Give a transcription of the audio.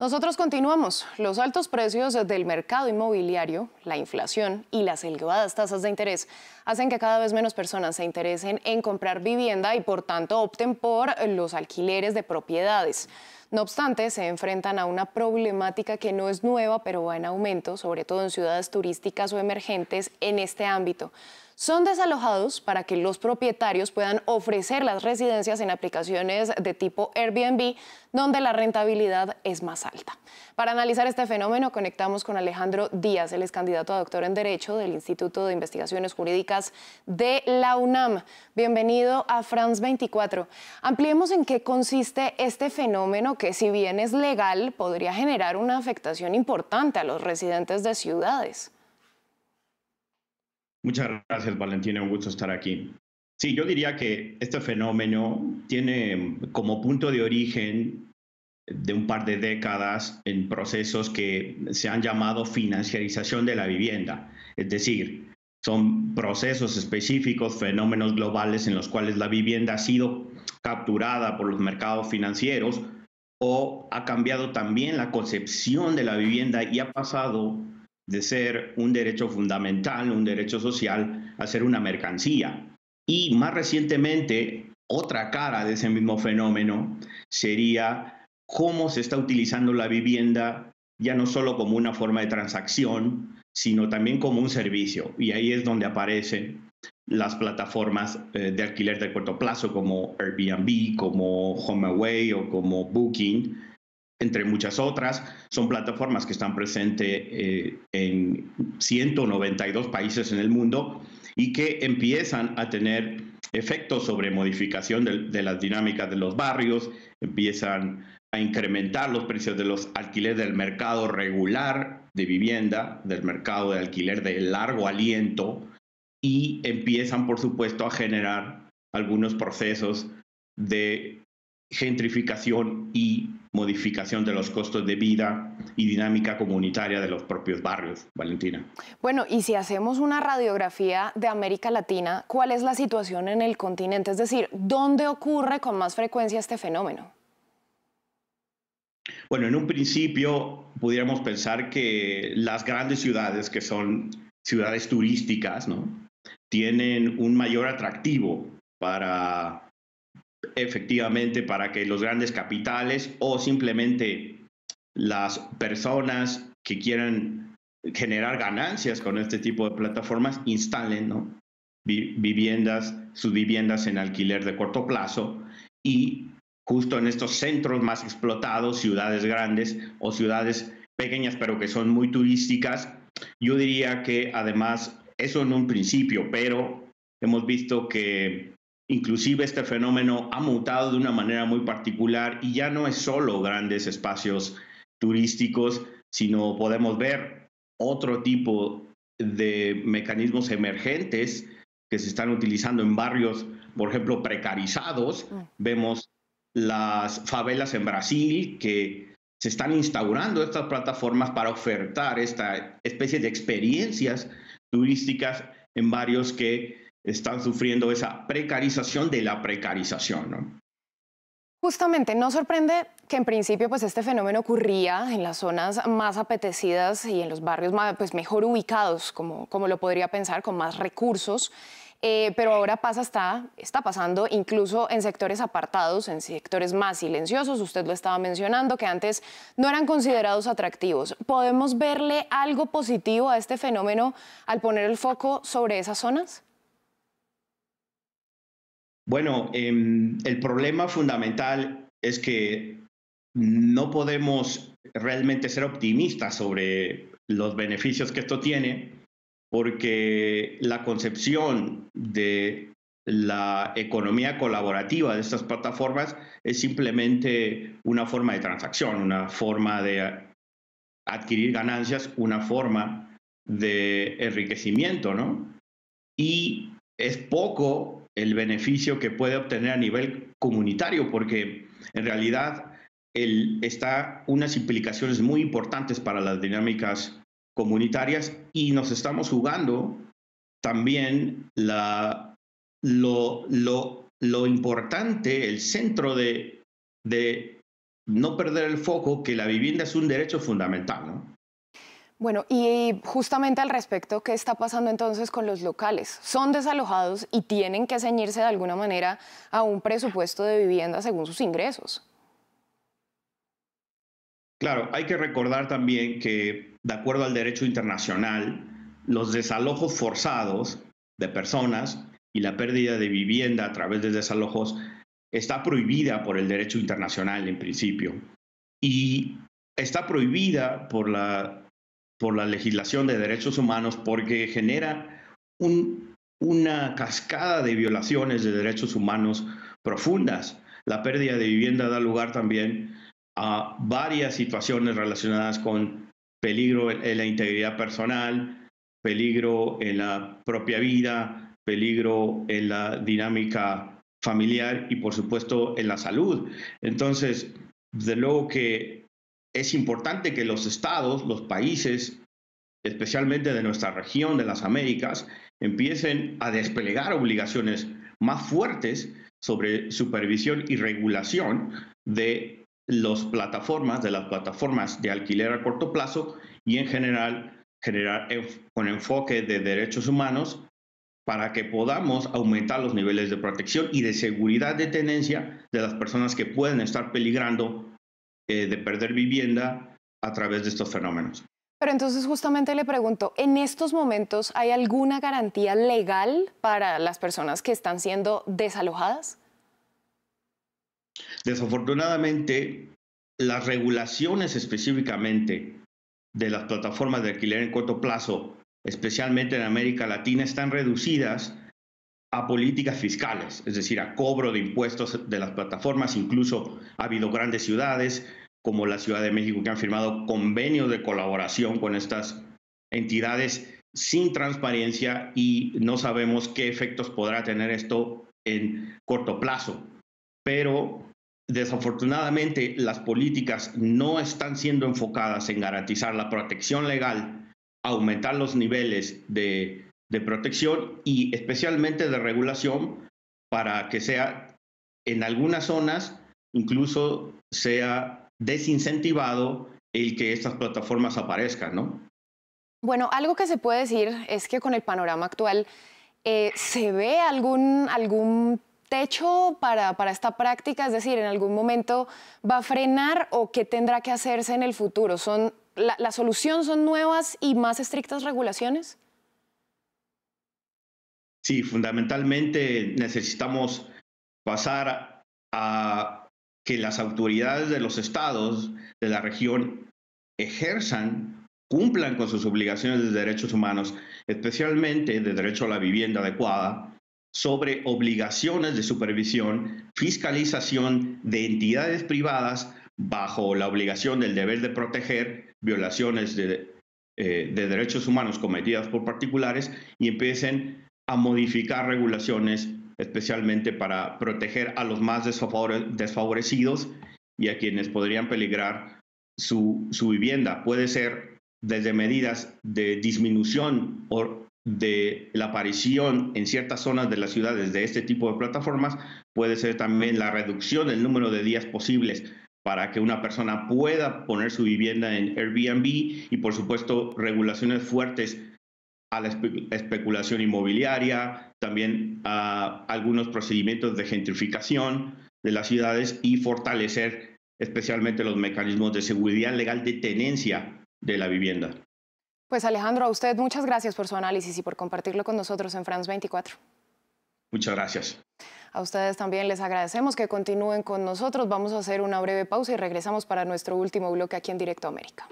Nosotros continuamos. Los altos precios del mercado inmobiliario, la inflación y las elevadas tasas de interés hacen que cada vez menos personas se interesen en comprar vivienda y por tanto opten por los alquileres de propiedades. No obstante, se enfrentan a una problemática que no es nueva, pero va en aumento, sobre todo en ciudades turísticas o emergentes en este ámbito. Son desalojados para que los propietarios puedan ofrecer las residencias en aplicaciones de tipo Airbnb, donde la rentabilidad es más alta. Para analizar este fenómeno, conectamos con Alejandro Díaz, él es candidato a doctor en Derecho del Instituto de Investigaciones Jurídicas de la UNAM. Bienvenido a France 24. Ampliemos en qué consiste este fenómeno que, si bien es legal, podría generar una afectación importante a los residentes de ciudades. Muchas gracias, Valentina. Un gusto estar aquí. Sí, yo diría que este fenómeno tiene como punto de origen de un par de décadas en procesos que se han llamado financiarización de la vivienda. Es decir, son procesos específicos, fenómenos globales en los cuales la vivienda ha sido capturada por los mercados financieros o ha cambiado también la concepción de la vivienda y ha pasado de ser un derecho fundamental, un derecho social, a ser una mercancía. Y más recientemente, otra cara de ese mismo fenómeno sería cómo se está utilizando la vivienda ya no solo como una forma de transacción, sino también como un servicio. Y ahí es donde aparecen las plataformas de alquiler de corto plazo como Airbnb, como HomeAway o como Booking, entre muchas otras. Son plataformas que están presentes en 192 países en el mundo y que empiezan a tener efectos sobre modificación de las dinámicas de los barrios, empiezan a incrementar los precios de los alquileres del mercado regular de vivienda, del mercado de alquiler de largo aliento, y empiezan, por supuesto, a generar algunos procesos de gentrificación y modificación de los costos de vida y dinámica comunitaria de los propios barrios, Valentina. Bueno, y si hacemos una radiografía de América Latina, ¿cuál es la situación en el continente? Es decir, ¿dónde ocurre con más frecuencia este fenómeno? Bueno, en un principio pudiéramos pensar que las grandes ciudades, que son ciudades turísticas, ¿no?, tienen un mayor atractivo para efectivamente para que los grandes capitales o simplemente las personas que quieran generar ganancias con este tipo de plataformas instalen, ¿no?, sus viviendas en alquiler de corto plazo, y justo en estos centros más explotados, ciudades grandes o ciudades pequeñas pero que son muy turísticas, yo diría que además eso en un principio, pero hemos visto que inclusive este fenómeno ha mutado de una manera muy particular y ya no es solo grandes espacios turísticos, sino podemos ver otro tipo de mecanismos emergentes que se están utilizando en barrios, por ejemplo, precarizados. Vemos las favelas en Brasil, que se están instaurando estas plataformas para ofertar esta especie de experiencias turísticas en barrios que están sufriendo esa precarización de la precarización, ¿no? Justamente, no sorprende que en principio pues este fenómeno ocurría en las zonas más apetecidas y en los barrios más, pues, mejor ubicados, como lo podría pensar, con más recursos. Pero ahora está pasando incluso en sectores apartados, en sectores más silenciosos. Usted lo estaba mencionando, que antes no eran considerados atractivos. ¿Podemos verle algo positivo a este fenómeno al poner el foco sobre esas zonas? Bueno, el problema fundamental es que no podemos realmente ser optimistas sobre los beneficios que esto tiene, porque la concepción de la economía colaborativa de estas plataformas es simplemente una forma de transacción, una forma de adquirir ganancias, una forma de enriquecimiento, ¿no? Y es poco el beneficio que puede obtener a nivel comunitario, porque en realidad está unas implicaciones muy importantes para las dinámicas comunitarias, y nos estamos jugando también lo importante, el centro de no perder el foco que la vivienda es un derecho fundamental, ¿no? Bueno, y justamente al respecto, ¿qué está pasando entonces con los locales? Son desalojados y tienen que ceñirse de alguna manera a un presupuesto de vivienda según sus ingresos. Claro, hay que recordar también que, de acuerdo al derecho internacional, los desalojos forzados de personas y la pérdida de vivienda a través de desalojos está prohibida por el derecho internacional en principio y está prohibida por la legislación de derechos humanos porque genera una cascada de violaciones de derechos humanos profundas. La pérdida de vivienda da lugar también a varias situaciones relacionadas con peligro en la integridad personal, peligro en la propia vida, peligro en la dinámica familiar y por supuesto en la salud. Entonces, desde luego que es importante que los estados, los países, especialmente de nuestra región, de las Américas, empiecen a desplegar obligaciones más fuertes sobre supervisión y regulación de las plataformas de alquiler a corto plazo y en general generar con enfoque de derechos humanos para que podamos aumentar los niveles de protección y de seguridad de tenencia de las personas que pueden estar peligrando de perder vivienda a través de estos fenómenos. Pero entonces justamente le pregunto, ¿en estos momentos hay alguna garantía legal para las personas que están siendo desalojadas? Desafortunadamente, las regulaciones específicamente de las plataformas de alquiler en corto plazo, especialmente en América Latina, están reducidas a políticas fiscales, es decir, a cobro de impuestos de las plataformas. Incluso ha habido grandes ciudades como la Ciudad de México que han firmado convenios de colaboración con estas entidades sin transparencia y no sabemos qué efectos podrá tener esto en corto plazo. Pero desafortunadamente las políticas no están siendo enfocadas en garantizar la protección legal, aumentar los niveles de protección y especialmente de regulación para que sea en algunas zonas incluso sea desincentivado el que estas plataformas aparezcan, ¿no? Bueno, algo que se puede decir es que con el panorama actual, ¿se ve algún techo para esta práctica? Es decir, ¿en algún momento va a frenar o qué tendrá que hacerse en el futuro? ¿La solución son nuevas y más estrictas regulaciones? Sí, fundamentalmente necesitamos pasar a que las autoridades de los estados de la región cumplan con sus obligaciones de derechos humanos, especialmente de derecho a la vivienda adecuada, sobre obligaciones de supervisión, fiscalización de entidades privadas bajo la obligación del deber de proteger violaciones de derechos humanos cometidas por particulares y empiecen a modificar regulaciones especialmente para proteger a los más desfavorecidos y a quienes podrían peligrar su vivienda. Puede ser desde medidas de disminución o de la aparición en ciertas zonas de las ciudades de este tipo de plataformas, puede ser también la reducción del número de días posibles para que una persona pueda poner su vivienda en Airbnb y, por supuesto, regulaciones fuertes a la especulación inmobiliaria, también a algunos procedimientos de gentrificación de las ciudades y fortalecer especialmente los mecanismos de seguridad legal de tenencia de la vivienda. Pues Alejandro, a usted muchas gracias por su análisis y por compartirlo con nosotros en France 24. Muchas gracias. A ustedes también les agradecemos que continúen con nosotros. Vamos a hacer una breve pausa y regresamos para nuestro último bloque aquí en Directo América.